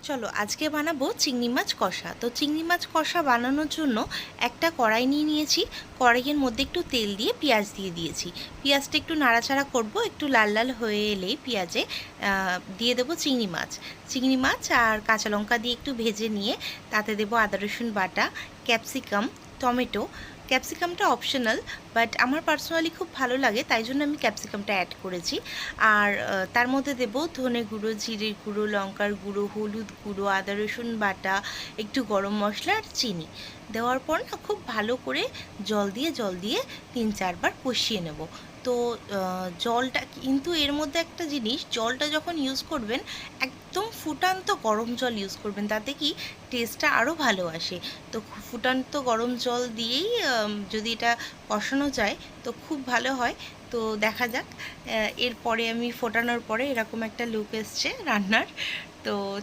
চলো আজকে বানাবো চিংড়ি মাছ কষা। তো চিংড়ি মাছ কষা বানানোর জন্য একটা কড়াই নিয়ে নিয়েছি। কড়াইয়ের মধ্যে একটু তেল দিয়ে পেঁয়াজ দিয়ে দিয়েছি। পেঁয়াজটা একটু নাড়াচাড়া করব, একটু লাল লাল হয়ে এলেই পেঁয়াজে দিয়ে দেবো চিংড়ি মাছ। চিংড়ি মাছ আর কাঁচা লঙ্কা দিয়ে একটু ভেজে নিয়ে তাতে দেবো আদা রসুন বাটা, ক্যাপসিকাম, টমেটো। ক্যাপসিকামটা অপশনাল, বাট আমার পার্সোনালি খুব ভালো লাগে, তাই জন্য আমি ক্যাপসিকামটা অ্যাড করেছি। আর তার মধ্যে দেবো ধনে গুঁড়ো, জিরের গুঁড়ো, লঙ্কার গুঁড়ো, হলুদ গুঁড়ো, আদা রসুন বাটা, একটু গরম মশলা আর চিনি। দেওয়ার পর না খুব ভালো করে জল দিয়ে 3-4 বার কষিয়ে নেব। তো জলটা কিন্তু, এর মধ্যে একটা জিনিস, জলটা যখন ইউজ করবেন একদম ফুটান্ত গরম জল ইউজ করবেন, তাতে কি টেস্টটা আরও ভালো আসে। তো ফুটান্ত গরম জল দিয়েই যদি এটা কষানো যায় তো খুব ভালো হয়। তো দেখা যাক, এরপরে আমি ফোটানোর পরে এরকম একটা লুক এসছে রান্নার। তো